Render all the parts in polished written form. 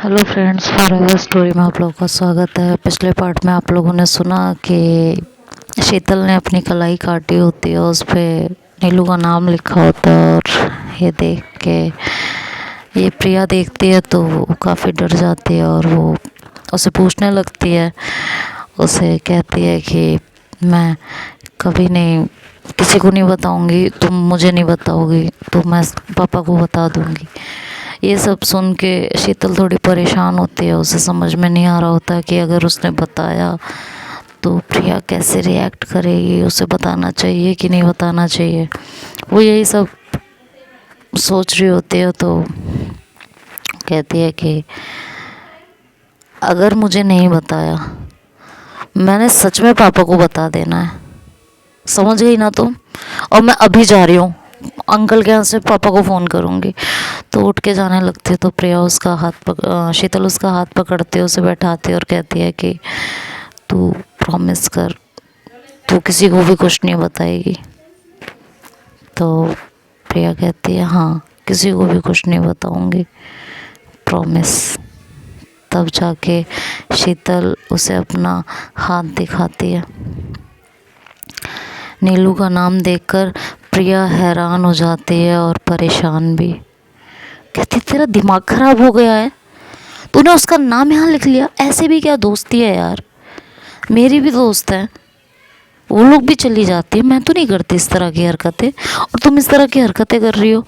Hello friends, forever story में आप लोगों का स्वागत है। पिछले पार्ट में आप लोगों ने सुना कि शीतल ने अपनी कलाई काटी होती है, उस पर नीलू का नाम लिखा होता है। और ये देख के ये प्रिया देखती है तो वो काफ़ी डर जाती है और वो उसे पूछने लगती है। उसे कहती है कि मैं कभी नहीं किसी को नहीं बताऊंगी, तुम मुझे नहीं बताओगी तो मैं पापा को बता दूंगी। ये सब सुन के शीतल थोड़ी परेशान होती है। उसे समझ में नहीं आ रहा होता कि अगर उसने बताया तो प्रिया कैसे रिएक्ट करेगी, उसे बताना चाहिए कि नहीं बताना चाहिए। वो यही सब सोच रही होती है तो कहती है कि अगर मुझे नहीं बताया, मैंने सच में पापा को बता देना है, समझ गई ना तुम। और मैं अभी जा रही हूँ, अंकल के यहाँ से पापा को फ़ोन करूँगी। तो उठ के जाने लगती है तो प्रिया उसका शीतल उसका हाथ पकड़ती है, उसे बैठाती है और कहती है कि तू प्रॉमिस कर, तू किसी को भी कुछ नहीं बताएगी। तो प्रिया कहती है हाँ, किसी को भी कुछ नहीं बताऊँगी, प्रॉमिस। तब जाके शीतल उसे अपना हाथ दिखाती है। नीलू का नाम देखकर प्रिया हैरान हो जाती है और परेशान भी। कहती तेरा दिमाग खराब हो गया है, तूने उसका नाम यहाँ लिख लिया। ऐसे भी क्या दोस्ती है यार, मेरी भी दोस्त है, वो लोग भी चली जाती है। मैं तो नहीं करती इस तरह की हरकतें, और तुम इस तरह की हरकतें कर रही हो।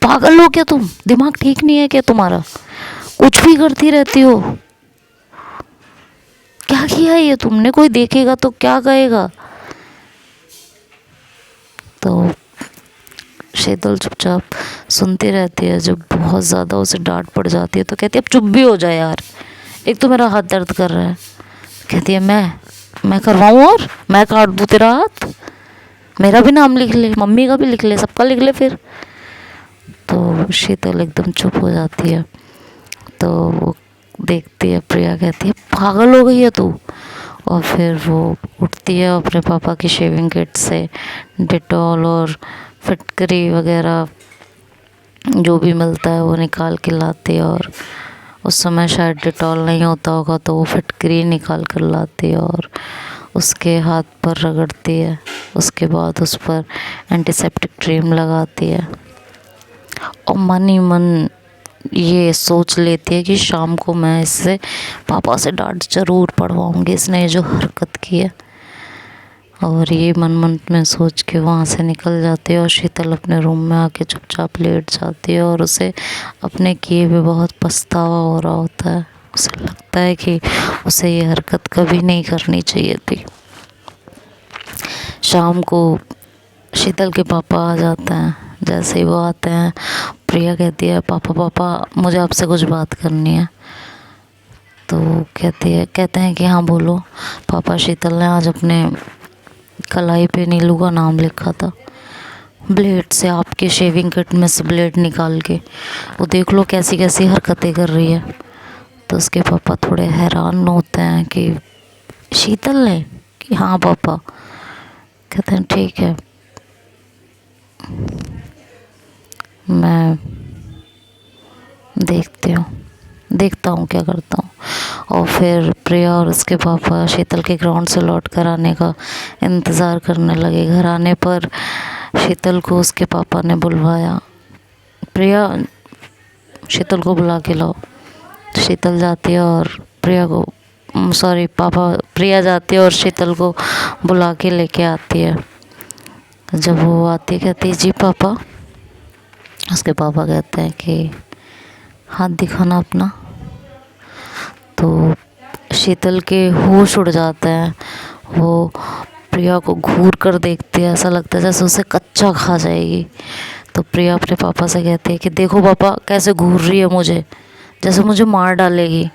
पागल हो क्या तुम? दिमाग ठीक नहीं है क्या तुम्हारा? कुछ भी करती रहती हो। क्या किया है ये तुमने? कोई देखेगा तो क्या कहेगा? तो शीतल चुपचाप सुनती रहती है। जब बहुत ज़्यादा उसे डांट पड़ जाती है तो कहती है अब चुप भी हो जाए यार, एक तो मेरा हाथ दर्द कर रहा है। कहती है मैं करवाऊँ और मैं काट दूँ तेरा हाथ? मेरा भी नाम लिख ले, मम्मी का भी लिख ले, सबका लिख ले फिर। तो शीतल एकदम चुप हो जाती है। तो वो देखती है, प्रिया कहती है पागल हो गई है तू। और फिर वो उठती है, अपने पापा की शेविंग किट से डिटॉल और फिटकरी वगैरह जो भी मिलता है वो निकाल के लाती है। और उस समय शायद डिटॉल नहीं होता होगा तो वो फिटकरी निकाल कर लाती है और उसके हाथ पर रगड़ती है। उसके बाद उस पर एंटीसेप्टिक क्रीम लगाती है और मन ही मन ये सोच लेती है कि शाम को मैं इससे पापा से डांट ज़रूर पड़वाऊँगी, इसने जो हरकत की है। और ये मन मन में सोच के वहाँ से निकल जाती है और शीतल अपने रूम में आके चुपचाप लेट जाती है। और उसे अपने किए हुए बहुत पछतावा हो रहा होता है। उसे लगता है कि उसे ये हरकत कभी नहीं करनी चाहिए थी। शाम को शीतल के पापा आ जाते हैं। जैसे ही वो आते हैं, प्रिया कहती है पापा मुझे आपसे कुछ बात करनी है। तो कहते हैं कि हाँ बोलो। पापा, शीतल ने आज अपने कलाई पे नीलू का नाम लिखा था ब्लेड से, आपके शेविंग किट में से ब्लेड निकाल के। वो देख लो कैसी कैसी हरकतें कर रही है। तो उसके पापा थोड़े हैरान होते हैं कि शीतल ने? कि हाँ पापा। कहते हैं ठीक है, मैं देखता हूँ क्या करता हूँ। और फिर प्रिया और उसके पापा शीतल के ग्राउंड से लौट कर आने का इंतज़ार करने लगे। घर आने पर शीतल को उसके पापा ने बुलवाया। प्रिया, शीतल को बुला के लाओ। शीतल जाती है और प्रिया जाती है और शीतल को बुला के लेके आती है। जब वो आती है कहती है जी पापा। उसके पापा कहते हैं कि हाथ दिखाना अपना। तो शीतल के होश उड़ जाते हैं। वो प्रिया को घूर कर देखती है, ऐसा लगता है जैसे उसे कच्चा खा जाएगी। तो प्रिया अपने पापा से कहती है कि देखो पापा कैसे घूर रही है मुझे, जैसे मुझे मार डालेगी।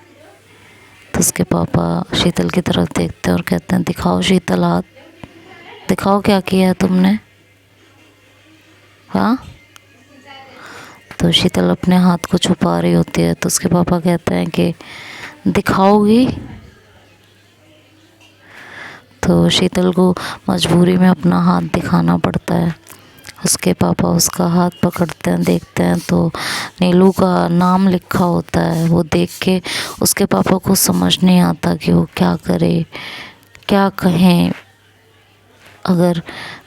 तो उसके पापा शीतल की तरफ देखते हैं और कहते हैं दिखाओ शीतल, हाथ दिखाओ क्या किया है तुमने। हाँ। तो शीतल अपने हाथ को छुपा रही होती है। तो उसके पापा कहते हैं कि दिखाओगी। तो शीतल को मजबूरी में अपना हाथ दिखाना पड़ता है। उसके पापा उसका हाथ पकड़ते हैं, देखते हैं तो नीलू का नाम लिखा होता है। वो देख के उसके पापा को समझ नहीं आता कि वो क्या करे, क्या कहें। अगर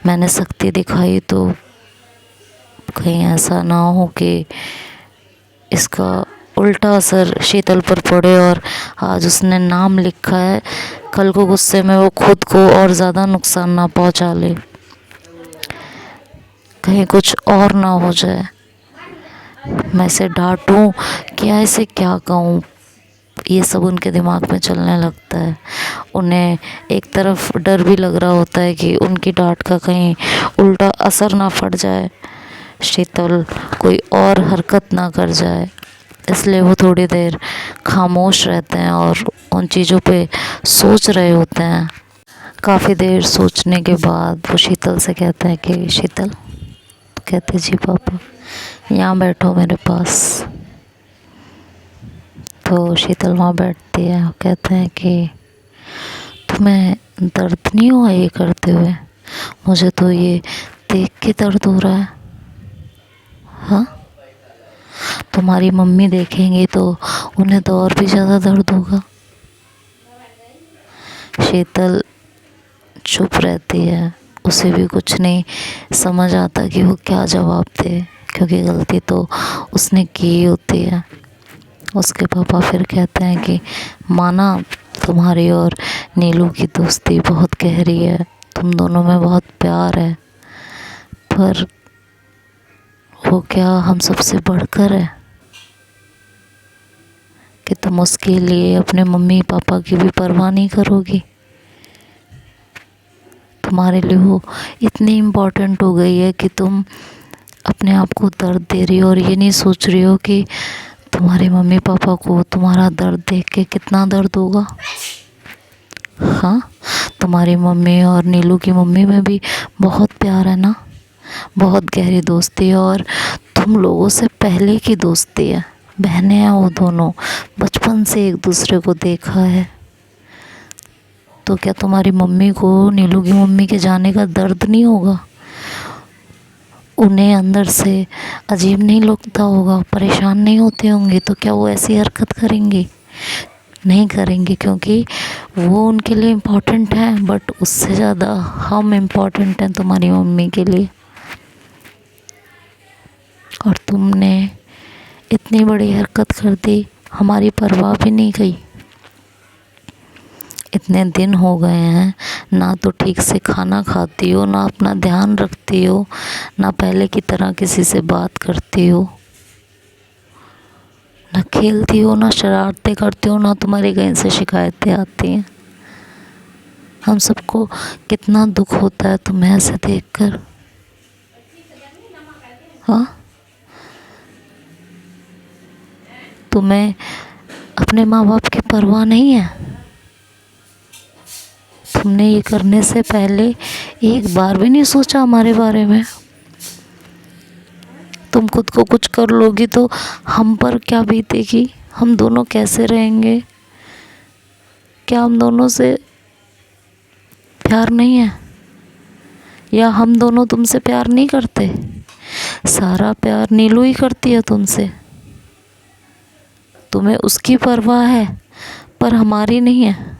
मैंने शक्ति दिखाई तो कहीं ऐसा ना हो कि इसका उल्टा असर शीतल पर पड़े और आज उसने नाम लिखा है, कल को गुस्से में वो खुद को और ज़्यादा नुकसान ना पहुंचा ले, कहीं कुछ और ना हो जाए। मैं इसे डांटूं क्या, इसे क्या कहूँ, ये सब उनके दिमाग में चलने लगता है। उन्हें एक तरफ डर भी लग रहा होता है कि उनकी डांट का कहीं उल्टा असर ना पड़ जाए, शीतल कोई और हरकत ना कर जाए। इसलिए वो थोड़ी देर खामोश रहते हैं और उन चीज़ों पे सोच रहे होते हैं। काफ़ी देर सोचने के बाद वो शीतल से कहते हैं कि शीतल, तो कहते जी पापा, यहाँ बैठो मेरे पास। तो शीतल वहाँ बैठती है और कहते हैं कि तुम्हें दर्द नहीं हुआ ये करते हुए? मुझे तो ये देख के दर्द हो रहा है। हाँ, तुम्हारी मम्मी देखेंगी तो उन्हें तो और भी ज़्यादा दर्द होगा। शीतल चुप रहती है, उसे भी कुछ नहीं समझ आता कि वो क्या जवाब दे, क्योंकि गलती तो उसने की होती है। उसके पापा फिर कहते हैं कि माना, तुम्हारी और नीलू की दोस्ती बहुत गहरी है, तुम दोनों में बहुत प्यार है, पर वो क्या हम सबसे बढ़कर है कि तुम उसके लिए अपने मम्मी पापा की भी परवाह नहीं करोगी? तुम्हारे लिए वो इतनी इम्पोर्टेंट हो गई है कि तुम अपने आप को दर्द दे रही हो और ये नहीं सोच रही हो कि तुम्हारे मम्मी पापा को तुम्हारा दर्द देख के कितना दर्द होगा। हाँ, तुम्हारी मम्मी और नीलू की मम्मी में भी बहुत प्यार है ना, बहुत गहरी दोस्ती है और तुम लोगों से पहले की दोस्ती है। बहनें हैं वो दोनों, बचपन से एक दूसरे को देखा है। तो क्या तुम्हारी मम्मी को नीलू की मम्मी के जाने का दर्द नहीं होगा? उन्हें अंदर से अजीब नहीं लगता होगा, परेशान नहीं होते होंगे? तो क्या वो ऐसी हरकत करेंगी? नहीं करेंगे, क्योंकि वो उनके लिए इम्पोर्टेंट है, बट उससे ज़्यादा हम इम्पोर्टेंट हैं तुम्हारी मम्मी के लिए। और तुमने इतनी बड़ी हरकत कर दी, हमारी परवाह भी नहीं की। इतने दिन हो गए हैं, ना तो ठीक से खाना खाती हो, ना अपना ध्यान रखती हो, ना पहले की तरह किसी से बात करती हो, ना खेलती हो, ना शरारतें करती हो, ना तुम्हारी कहीं से शिकायतें आती हैं। हम सबको कितना दुख होता है तुम्हें ऐसे देखकर। हाँ, तुम्हें अपने माँ बाप की परवाह नहीं है? तुमने ये करने से पहले एक बार भी नहीं सोचा हमारे बारे में? तुम खुद को कुछ कर लोगी तो हम पर क्या बीतेगी, हम दोनों कैसे रहेंगे? क्या हम दोनों से प्यार नहीं है, या हम दोनों तुमसे प्यार नहीं करते? सारा प्यार नीलू ही करती है तुमसे, तुम्हें उसकी परवाह है पर हमारी नहीं है।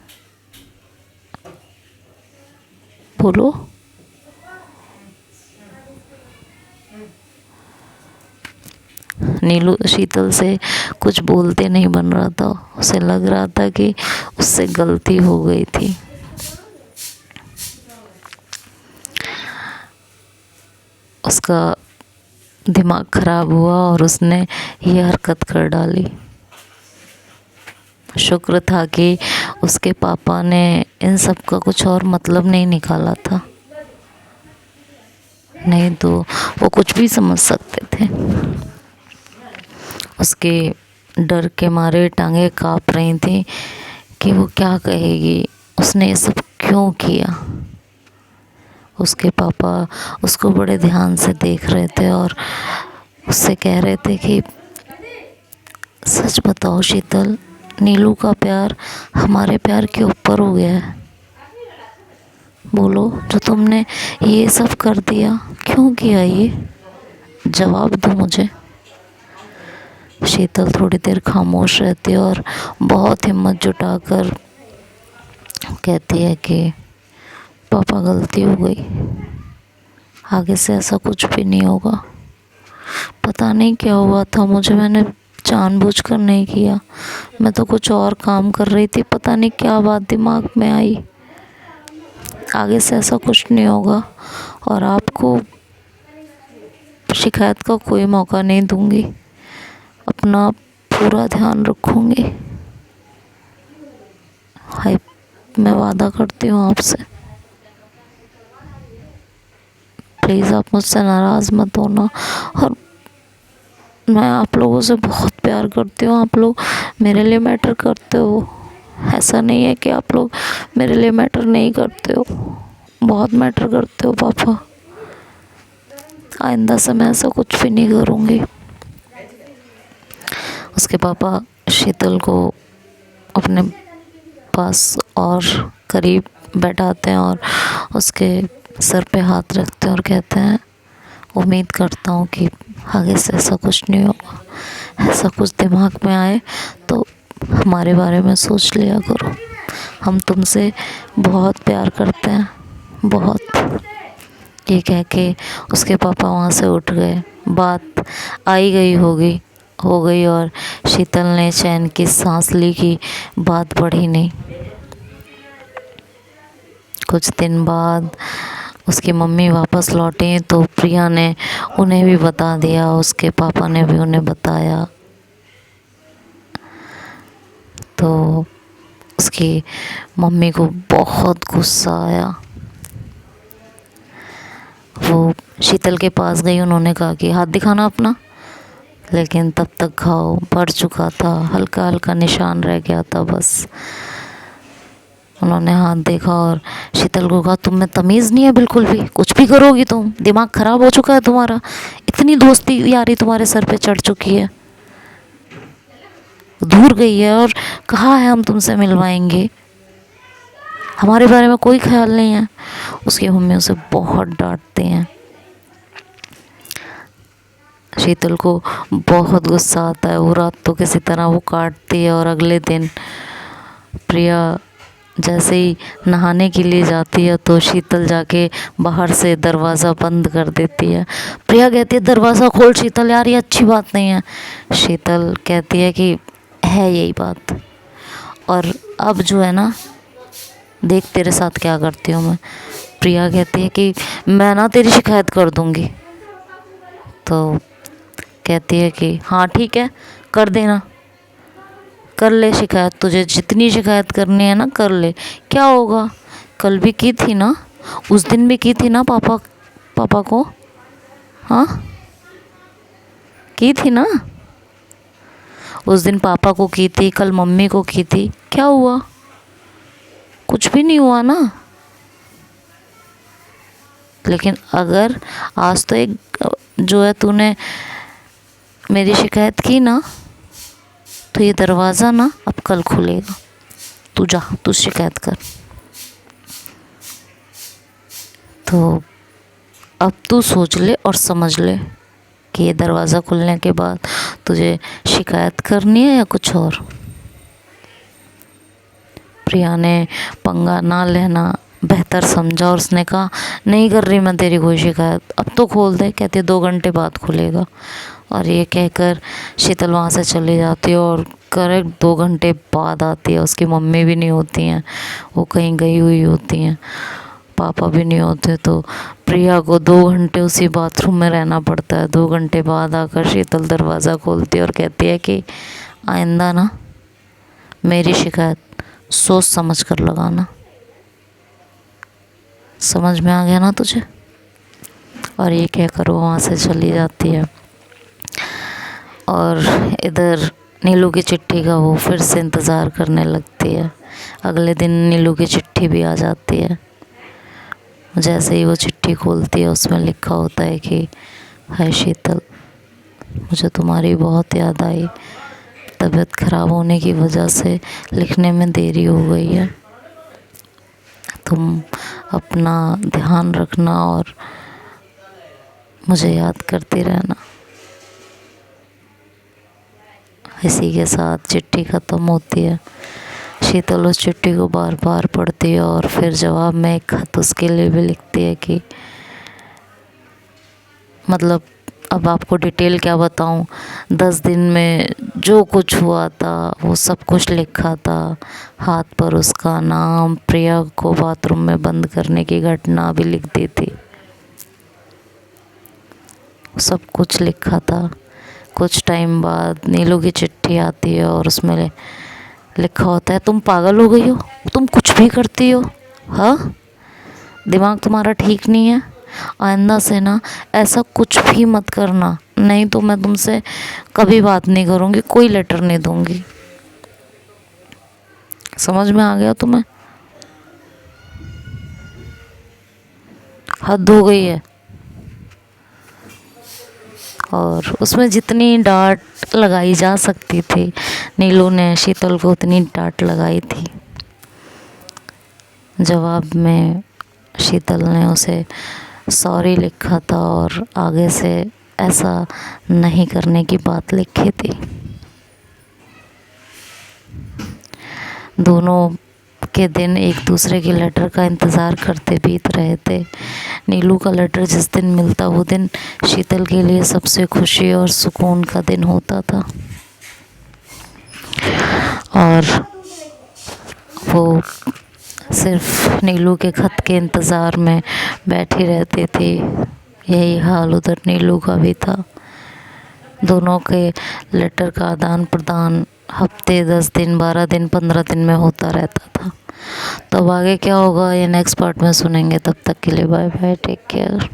बोलो। नीलू शीतल से कुछ बोलते नहीं बन रहा था, उसे लग रहा था कि उससे गलती हो गई थी। उसका दिमाग खराब हुआ और उसने ये हरकत कर डाली। शुक्र था कि उसके पापा ने इन सब का कुछ और मतलब नहीं निकाला था, नहीं तो वो कुछ भी समझ सकते थे। उसके डर के मारे टांगे काँप रही थी कि वो क्या कहेगी, उसने ये सब क्यों किया। उसके पापा उसको बड़े ध्यान से देख रहे थे और उससे कह रहे थे कि सच बताओ शीतल, नीलू का प्यार हमारे प्यार के ऊपर हो गया है। बोलो, जो तुमने ये सब कर दिया, क्यों किया ये? जवाब दो मुझे। शीतल थोड़ी देर खामोश रहती है और बहुत हिम्मत जुटाकर कहती है कि पापा गलती हो गई, आगे से ऐसा कुछ भी नहीं होगा। पता नहीं क्या हुआ था मुझे, मैंने जानबूझकर नहीं किया, मैं तो कुछ और काम कर रही थी, पता नहीं क्या बात दिमाग में आई। आगे से ऐसा कुछ नहीं होगा और आपको शिकायत का कोई मौका नहीं दूंगी, अपना पूरा ध्यान रखूंगी। हाय, मैं वादा करती हूँ आपसे, प्लीज़ आप मुझसे नाराज़ मत होना। और मैं आप लोगों से बहुत प्यार करती हूँ, आप लोग मेरे लिए मैटर करते हो, ऐसा नहीं है कि आप लोग मेरे लिए मैटर नहीं करते हो, बहुत मैटर करते हो पापा। आइंदा से मैं ऐसा कुछ भी नहीं करूँगी। उसके पापा शीतल को अपने पास और करीब बैठाते हैं और उसके सर पे हाथ रखते हैं और कहते हैं, उम्मीद करता हूँ कि आगे से ऐसा कुछ नहीं होगा। ऐसा कुछ दिमाग में आए तो हमारे बारे में सोच लिया करो, हम तुमसे बहुत प्यार करते हैं, बहुत। ये कह के उसके पापा वहाँ से उठ गए। बात आई गई हो गई और शीतल ने चैन की सांस ली कि बात बढ़ी नहीं। कुछ दिन बाद उसकी मम्मी वापस लौटी तो प्रिया ने उन्हें भी बता दिया, उसके पापा ने भी उन्हें बताया। तो उसकी मम्मी को बहुत गुस्सा आया। वो शीतल के पास गई, उन्होंने कहा कि हाथ दिखाना अपना, लेकिन तब तक घाव बढ़ चुका था, हल्का हल्का निशान रह गया था बस। उन्होंने हाथ देखा और शीतल को कहा, तुम में तमीज़ नहीं है बिल्कुल भी, कुछ भी करोगी तुम, दिमाग ख़राब हो चुका है तुम्हारा, इतनी दोस्ती यारी तुम्हारे सर पे चढ़ चुकी है। दूर गई है और कहा है हम तुमसे मिलवाएंगे, हमारे बारे में कोई ख्याल नहीं है। उसकी मम्मी उसे बहुत डांटती हैं। शीतल को बहुत गुस्सा आता है, वो रात तो किसी तरह वो काटती है और अगले दिन प्रिया जैसे ही नहाने के लिए जाती है तो शीतल जाके बाहर से दरवाज़ा बंद कर देती है। प्रिया कहती है, दरवाज़ा खोल शीतल, यार ये अच्छी बात नहीं है। शीतल कहती है कि है यही बात, और अब जो है ना, देख तेरे साथ क्या करती हूँ मैं। प्रिया कहती है कि मैं ना तेरी शिकायत कर दूँगी। तो कहती है कि हाँ ठीक है, कर देना, कर ले शिकायत, तुझे जितनी शिकायत करनी है ना कर ले, क्या होगा। कल भी की थी ना, उस दिन भी की थी ना पापा को, हाँ की थी ना, उस दिन पापा को की थी, कल मम्मी को की थी, क्या हुआ, कुछ भी नहीं हुआ ना। लेकिन अगर आज तो एक जो है तूने मेरी शिकायत की ना, तो ये दरवाज़ा ना अब कल खुलेगा, तू जा, तू शिकायत कर। तो अब तू सोच ले और समझ ले कि ये दरवाज़ा खुलने के बाद तुझे शिकायत करनी है या कुछ और। प्रिया ने पंगा ना लेना बेहतर समझा और उसने कहा, नहीं कर रही मैं तेरी कोई शिकायत, अब तो खोल दे। कहते 2 घंटे बाद खुलेगा। और ये कहकर शीतल वहाँ से चली जाती है और करेक्ट 2 घंटे बाद आती है। उसकी मम्मी भी नहीं होती हैं, वो कहीं गई हुई होती हैं, पापा भी नहीं होते। तो प्रिया को 2 घंटे उसी बाथरूम में रहना पड़ता है। 2 घंटे बाद आकर शीतल दरवाज़ा खोलती है और कहती है कि आइंदा ना मेरी शिकायत सोच समझ कर लगाना, समझ में आ गया ना तुझे। और ये कहकर वो वहाँ से चली जाती है। और इधर नीलू की चिट्ठी का वो फिर से इंतज़ार करने लगती है। अगले दिन नीलू की चिट्ठी भी आ जाती है। जैसे ही वो चिट्ठी खोलती है उसमें लिखा होता है कि हाय शीतल, मुझे तुम्हारी बहुत याद आई, तबीयत ख़राब होने की वजह से लिखने में देरी हो गई है। तुम अपना ध्यान रखना और मुझे याद करती रहना। इसी के साथ चिट्ठी ख़त्म होती है। शीतल उस चिट्ठी को बार बार पढ़ती है और फिर जवाब में एक खत उसके लिए भी लिखती है कि मतलब अब आपको डिटेल क्या बताऊं, 10 दिन में जो कुछ हुआ था वो सब कुछ लिखा था। हाथ पर उसका नाम, प्रिया को बाथरूम में बंद करने की घटना भी लिख दी थी, सब कुछ लिखा था। कुछ टाइम बाद नीलू की चिट्ठी आती है और उसमें लिखा होता है, तुम पागल हो गई हो, तुम कुछ भी करती हो, हाँ दिमाग तुम्हारा ठीक नहीं है। आइंदा से ना ऐसा कुछ भी मत करना, नहीं तो मैं तुमसे कभी बात नहीं करूँगी, कोई लेटर नहीं दूँगी। समझ में आ गया तुम्हें? हद हो गई है। और उसमें जितनी डांट लगाई जा सकती थी नीलू ने शीतल को उतनी डांट लगाई थी। जवाब में शीतल ने उसे सॉरी लिखा था और आगे से ऐसा नहीं करने की बात लिखी थी। दोनों के दिन एक दूसरे के लेटर का इंतज़ार करते बीत रहे थे। नीलू का लेटर जिस दिन मिलता वो दिन शीतल के लिए सबसे खुशी और सुकून का दिन होता था। और वो सिर्फ नीलू के खत के इंतज़ार में बैठी रहती थी। यही हाल उधर नीलू का भी था। दोनों के लेटर का आदान प्रदान हफ्ते, 10 दिन, 12 दिन, 15 दिन में होता रहता था। तब आगे क्या होगा ये नेक्स्ट पार्ट में सुनेंगे। तब तक के लिए बाय बाय, टेक केयर।